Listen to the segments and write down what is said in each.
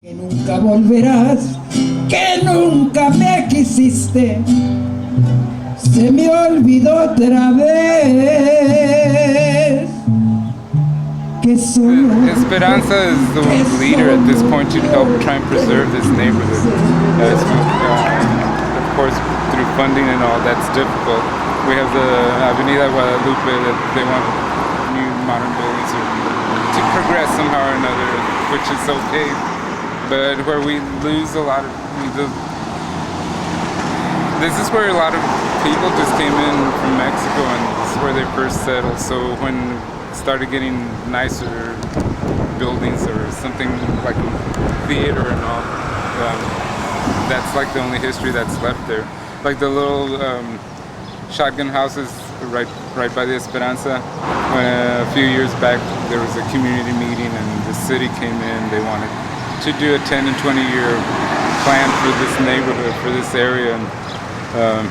Que nunca volverás, que nunca me quisiste, se me olvidó otra vez. Que solo Esperanza is the leader at this point to help try and preserve this neighborhood. Of course, through funding and all, that's difficult. We have the Avenida Guadalupe that they want new modern buildings to progress somehow or another, which is okay. But where we lose a lot of, this is where a lot of people just came in from Mexico, and this is where they first settled. So when it started getting nicer buildings or something like a theater and all, that's like the only history that's left there. Like the little shotgun houses right by the Esperanza. A few years back, there was a community meeting, and the city came in. They wanted to do a 10 and 20-year plan for this neighborhood, for this area, and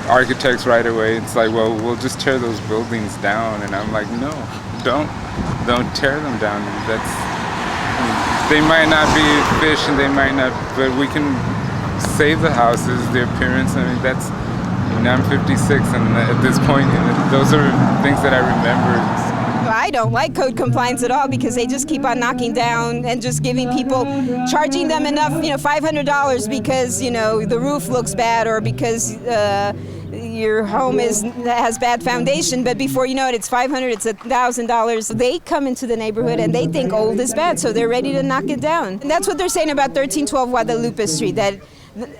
architects right away, it's like, well, we'll just tear those buildings down. And I'm like, no, don't tear them down. They might not be efficient, they might not, but we can save the houses, the appearance. I mean, I'm 56, and at this point, those are things that I remember. I don't like code compliance at all because they just keep on knocking down and just giving people, charging them enough, $500 because, the roof looks bad or because your home has bad foundation, but before you know it, it's $500, it's $1,000. They come into the neighborhood and they think old is bad, so they're ready to knock it down. And that's what they're saying about 1312 Guadalupe Street, that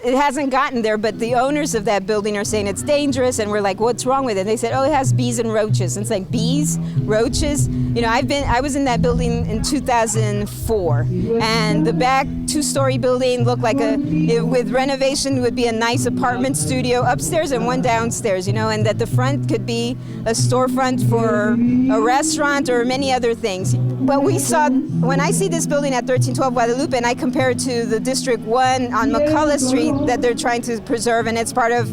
it hasn't gotten there, but the owners of that building are saying it's dangerous, and we're like, what's wrong with it? And they said, it has bees and roaches. And it's like, bees, roaches? I was in that building in 2004, and the back two-story building looked like with renovation would be a nice apartment studio upstairs and one downstairs, and that the front could be a storefront for a restaurant or many other things. But when I see this building at 1312 Guadalupe and I compare it to the District 1 on McCullough Street that they're trying to preserve, and it's part of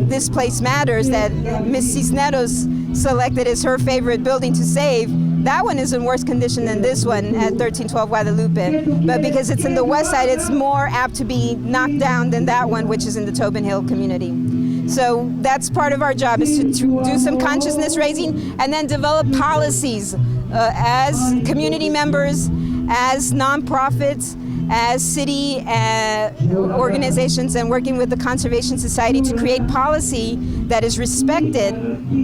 This Place Matters that Ms. Cisneros selected as her favorite building to save, that one is in worse condition than this one at 1312 Guadalupe. But because it's in the West Side, it's more apt to be knocked down than that one, which is in the Tobin Hill community. So that's part of our job, is to do some consciousness raising and then develop policies as community members, as nonprofits, as city organizations, and working with the Conservation Society to create policy that is respected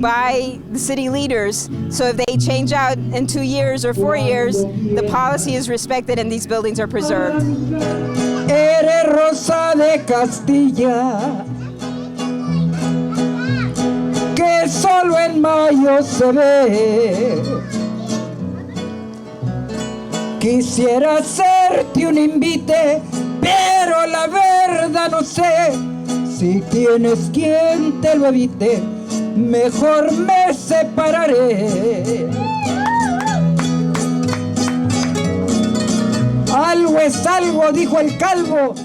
by the city leaders. So if they change out in 2 years or 4 years, the policy is respected and these buildings are preserved. Eres rosa de Castilla, que solo en mayo se ve. Quisiera hacerte un invite, pero la verdad no sé si tienes quien te lo evite. Mejor me separaré. Algo es algo, dijo el calvo.